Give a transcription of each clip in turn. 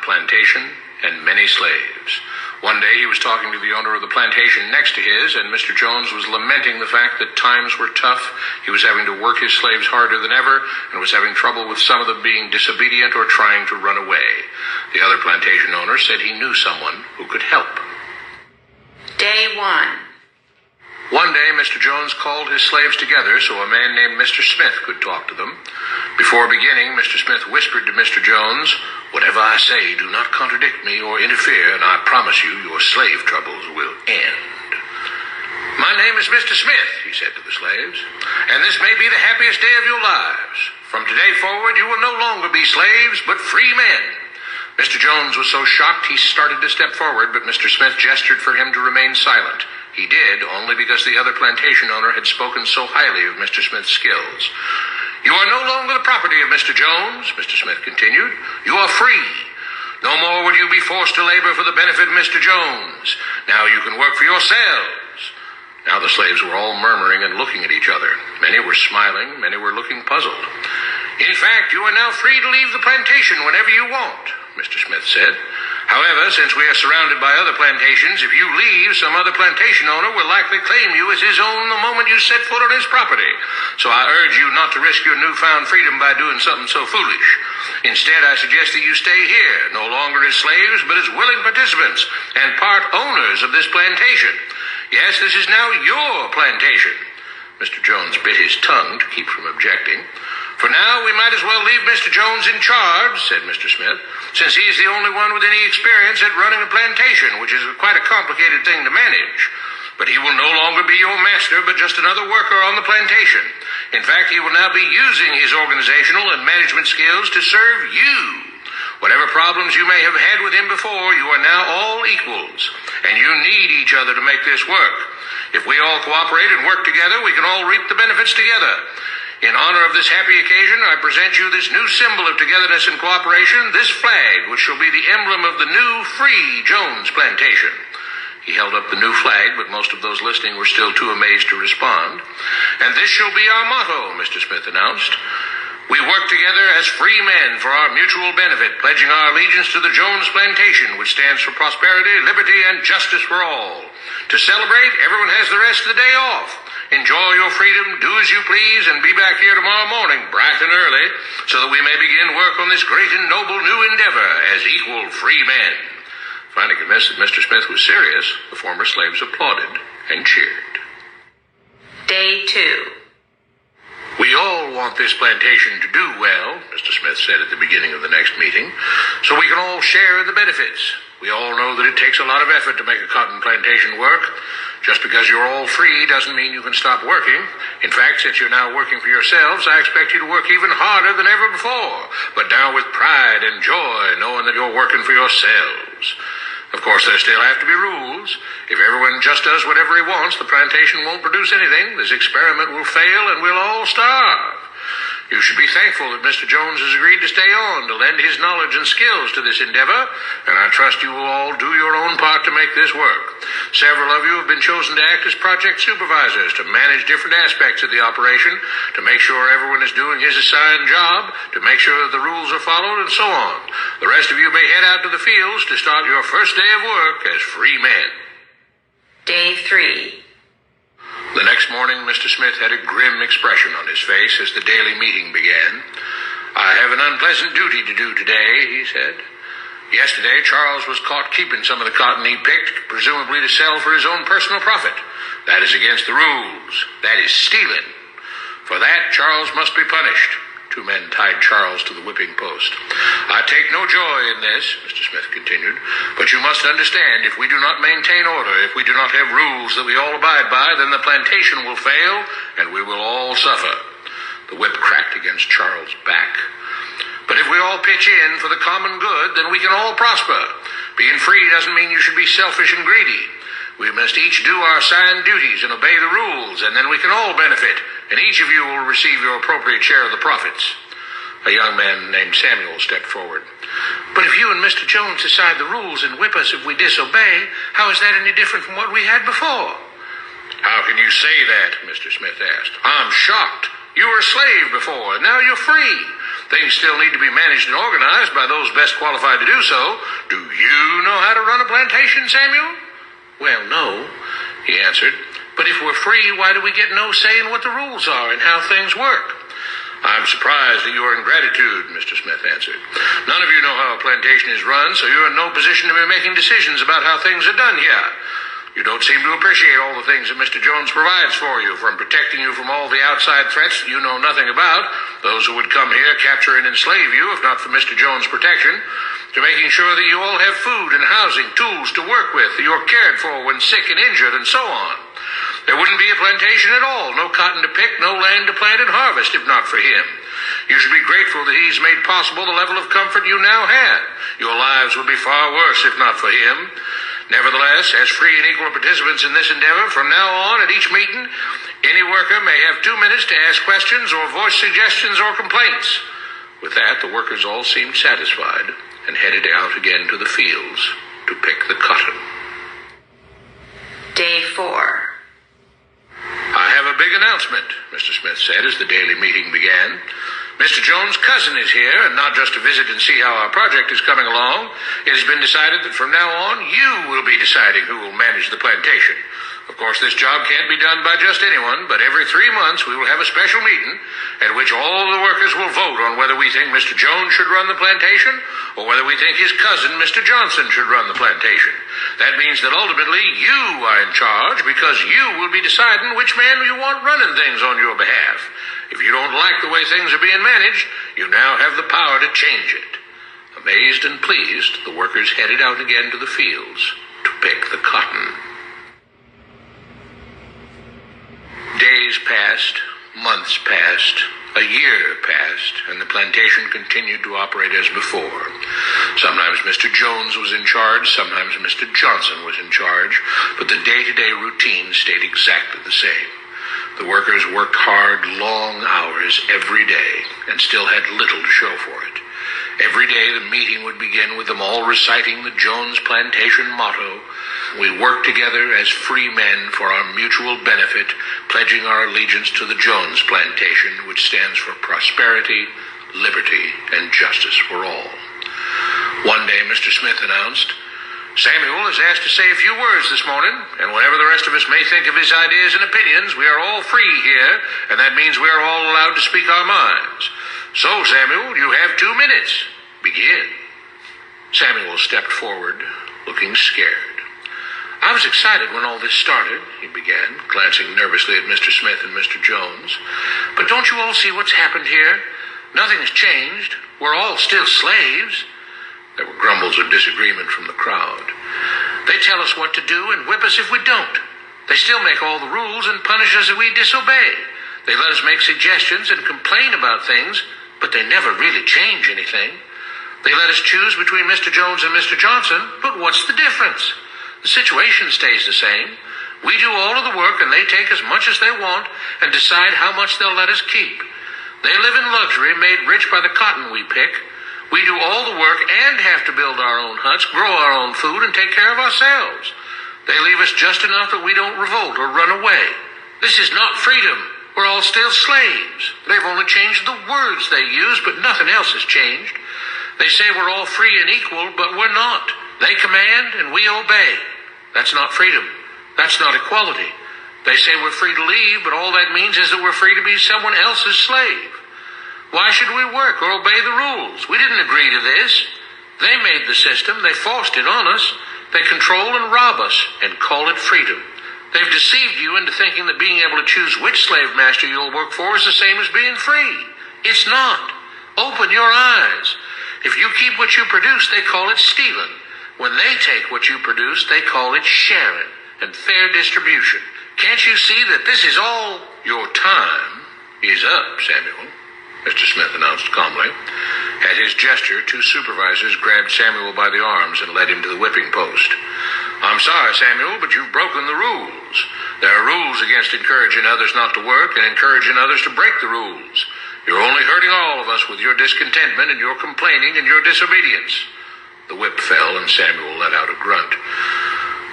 plantation and many slaves. One day he was talking to the owner of the plantation next to his, and Mr. Jones was lamenting the fact that times were tough. He was having to work his slaves harder than ever, and was having trouble with some of them being disobedient or trying to run away. The other plantation owner said he knew someone who could help. Day 1. One day, Mr. Jones called his slaves together so a man named Mr. Smith could talk to them. Before beginning, Mr. Smith whispered to Mr. Jones, "Whatever I say, do not contradict me or interfere, and I promise you your slave troubles will end." "My name is Mr. Smith," he said to the slaves, "and this may be the happiest day of your lives. From today forward, you will no longer be slaves, but free men." Mr. Jones was so shocked he started to step forward, but Mr. Smith gestured for him to remain silent. He did, only because the other plantation owner had spoken so highly of Mr. Smith's skills. "You are no longer the property of Mr. Jones," Mr. Smith continued. "You are free. No more will you be forced to labor for the benefit of Mr. Jones. Now you can work for yourselves." Now the slaves were all murmuring and looking at each other. Many were smiling, many were looking puzzled. "In fact, you are now free to leave the plantation whenever you want," Mr. Smith said. "However, since we are surrounded by other plantations, if you leave, some other plantation owner will likely claim you as his own the moment you set foot on his property. So I urge you not to risk your newfound freedom by doing something so foolish. Instead, I suggest that you stay here, no longer as slaves, but as willing participants and part owners of this plantation. Yes, this is now your plantation." Mr. Jones bit his tongue to keep from objecting. "For now, we might as well leave Mr. Jones in charge," said Mr. Smith, "since he's the only one with any experience at running a plantation, which is quite a complicated thing to manage. But he will no longer be your master, but just another worker on the plantation. In fact, he will now be using his organizational and management skills to serve you. Whatever problems you may have had with him before, you are now all equals, and you need each other to make this work. If we all cooperate and work together, we can all reap the benefits together. In honor of this happy occasion, I present you this new symbol of togetherness and cooperation, this flag, which shall be the emblem of the new Free Jones Plantation." He held up the new flag, but most of those listening were still too amazed to respond. "And this shall be our motto," Mr. Smith announced. "We work together as free men for our mutual benefit, pledging our allegiance to the Jones Plantation, which stands for prosperity, liberty, and justice for all. To celebrate, everyone has the rest of the day off. Enjoy your freedom, do as you please, and be back here tomorrow morning, bright and early, so that we may begin work on this great and noble new endeavor as equal free men." Finally convinced that Mr. Smith was serious, the former slaves applauded and cheered. Day 2. "We all want this plantation to do well," Mr. Smith said at the beginning of the next meeting, "so we can all share in the benefits. We all know that it takes a lot of effort to make a cotton plantation work. Just because you're all free doesn't mean you can stop working. In fact, since you're now working for yourselves, I expect you to work even harder than ever before, but now with pride and joy, knowing that you're working for yourselves. Of course, there still have to be rules. If everyone just does whatever he wants, the plantation won't produce anything. This experiment will fail and we'll all starve. You should be thankful that Mr. Jones has agreed to stay on to lend his knowledge and skills to this endeavor, and I trust you will all do your own part to make this work. Several of you have been chosen to act as project supervisors to manage different aspects of the operation, to make sure everyone is doing his assigned job, to make sure that the rules are followed, and so on. The rest of you may head out to the fields to start your first day of work as free men." Day 3. The next morning, Mr. Smith had a grim expression on his face as the daily meeting began. "I have an unpleasant duty to do today," he said. "Yesterday, Charles was caught keeping some of the cotton he picked, presumably to sell for his own personal profit. That is against the rules. That is stealing. For that, Charles must be punished." Two men tied Charles to the whipping post. "I take no joy in this," Mr. Smith continued, "but you must understand, if we do not maintain order, if we do not have rules that we all abide by, then the plantation will fail, and we will all suffer." The whip cracked against Charles' back. "But if we all pitch in for the common good, then we can all prosper. Being free doesn't mean you should be selfish and greedy. We must each do our assigned duties and obey the rules, and then we can all benefit, and each of you will receive your appropriate share of the profits." A young man named Samuel stepped forward. "But if you and Mr. Jones decide the rules and whip us if we disobey, how is that any different from what we had before?" "How can you say that?" Mr. Smith asked. "I'm shocked. You were a slave before, and now you're free. Things still need to be managed and organized by those best qualified to do so. Do you know how to run a plantation, Samuel? Well, no, he answered. But if we're free, why do we get no say in what the rules are and how things work? I'm surprised at your ingratitude, Mr. Smith answered. None of you know how a plantation is run, so you're in no position to be making decisions about how things are done here. You don't seem to appreciate all the things that Mr. Jones provides for you, from protecting you from all the outside threats that you know nothing about, those who would come here, capture and enslave you, if not for Mr. Jones' protection, to making sure that you all have food and housing, tools to work with, that you're cared for when sick and injured, and so on. There wouldn't be a plantation at all, no cotton to pick, no land to plant and harvest, if not for him. You should be grateful that he's made possible the level of comfort you now have. Your lives would be far worse if not for him. Nevertheless, as free and equal participants in this endeavor, from now on at each meeting, any worker may have 2 minutes to ask questions or voice suggestions or complaints. With that, the workers all seemed satisfied and headed out again to the fields to pick the cotton. Day 4. I have a big announcement, Mr. Smith said as the daily meeting began. Mr. Jones' cousin is here, and not just to visit and see how our project is coming along. It has been decided that from now on, you will be deciding who will manage the plantation. Of course, this job can't be done by just anyone, but every 3 months we will have a special meeting at which all the workers will vote on whether we think Mr. Jones should run the plantation or whether we think his cousin, Mr. Johnson, should run the plantation. That means that ultimately you are in charge because you will be deciding which man you want running things on your behalf. If you don't like the way things are being managed, you now have the power to change it. Amazed and pleased, the workers headed out again to the fields to pick the cotton. Days passed, months passed, a year passed, and the plantation continued to operate as before. Sometimes Mr. Jones was in charge, sometimes Mr. Johnson was in charge, but the day-to-day routine stayed exactly the same. The workers worked hard, long hours every day, and still had little to show for it. Every day the meeting would begin with them all reciting the Jones Plantation motto, "We work together as free men for our mutual benefit, pledging our allegiance to the Jones Plantation, which stands for prosperity, liberty, and justice for all." One day Mr. Smith announced, "Samuel is asked to say a few words this morning, and whatever the rest of us may think of his ideas and opinions, we are all free here, and that means we are all allowed to speak our minds. So, Samuel, you have 2 minutes. Begin." Samuel stepped forward, looking scared. "I was excited when all this started," he began, glancing nervously at Mr. Smith and Mr. Jones. "But don't you all see what's happened here? Nothing's changed. We're all still slaves." There were grumbles of disagreement from the crowd. "They tell us what to do and whip us if we don't. They still make all the rules and punish us if we disobey. They let us make suggestions and complain about things, but they never really change anything. They let us choose between Mr. Jones and Mr. Johnson, but what's the difference? The situation stays the same. We do all of the work and they take as much as they want and decide how much they'll let us keep. They live in luxury, made rich by the cotton we pick. We do all the work and have to build our own huts, grow our own food, and take care of ourselves. They leave us just enough that we don't revolt or run away. This is not freedom. We're all still slaves. They've only changed the words they use, but nothing else has changed. They say we're all free and equal, but we're not. They command and we obey. That's not freedom. That's not equality. They say we're free to leave, but all that means is that we're free to be someone else's slave. Why should we work or obey the rules? We didn't agree to this. They made the system. They forced it on us. They control and rob us and call it freedom. They've deceived you into thinking that being able to choose which slave master you'll work for is the same as being free. It's not. Open your eyes. If you keep what you produce, they call it stealing. When they take what you produce, they call it sharing and fair distribution. Can't you see that this is all? Your time is up, Samuel, Mr. Smith announced calmly. At his gesture, 2 supervisors grabbed Samuel by the arms and led him to the whipping post. "I'm sorry, Samuel, but you've broken the rules. There are rules against encouraging others not to work and encouraging others to break the rules. You're only hurting all of us with your discontentment and your complaining and your disobedience." The whip fell and Samuel let out a grunt.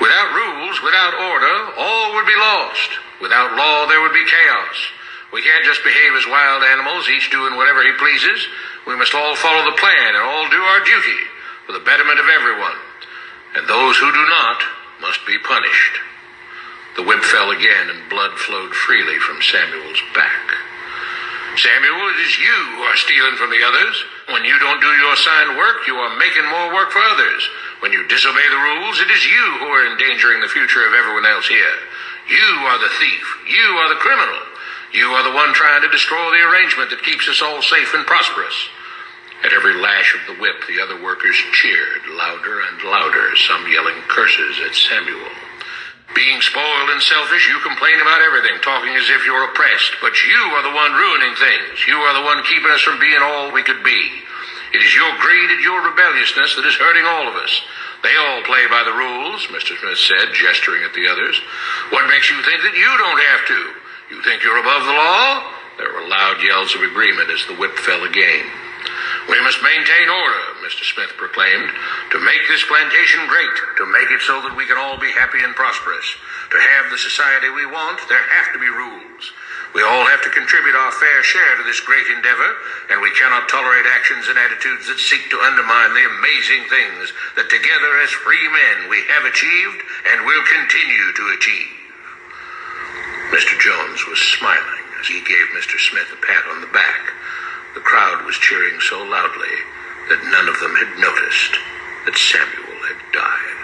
"Without rules, without order, all would be lost. Without law, there would be chaos. We can't just behave as wild animals, each doing whatever he pleases. We must all follow the plan and all do our duty for the betterment of everyone, and those who do not must be punished. The whip fell again, and blood flowed freely from Samuel's back. Samuel, it is you who are stealing from the others. When you don't do your assigned work, you are making more work for others. When you disobey the rules, it is you who are endangering the future of everyone else here. You are the thief. You are the criminal. You are the one trying to destroy the arrangement that keeps us all safe and prosperous. At every lash of the whip, the other workers cheered louder and louder, some yelling curses at Samuel. Being spoiled and selfish, you complain about everything, talking as if you're oppressed. But you are the one ruining things. You are the one keeping us from being all we could be. It is your greed and your rebelliousness that is hurting all of us. They all play by the rules, Mr. Smith said, gesturing at the others. What makes you think that you don't have to? You think you're above the law? There were loud yells of agreement as the whip fell again. We must maintain order, Mr. Smith proclaimed, to make this plantation great, to make it so that we can all be happy and prosperous. To have the society we want, there have to be rules. We all have to contribute our fair share to this great endeavor, and we cannot tolerate actions and attitudes that seek to undermine the amazing things that together as free men we have achieved and will continue to achieve. Mr. Jones was smiling as he gave Mr. Smith a pat on the back. The crowd was cheering so loudly that none of them had noticed that Samuel had died.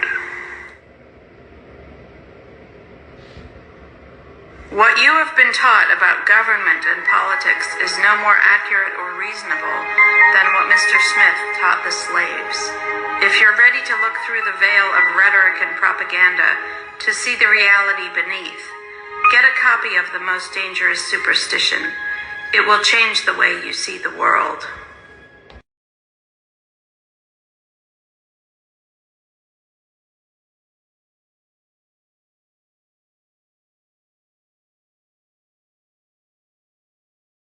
What you have been taught about government and politics is no more accurate or reasonable than what Mr. Smith taught the slaves. If you're ready to look through the veil of rhetoric and propaganda to see the reality beneath, get a copy of The Most Dangerous Superstition. It will change the way you see the world.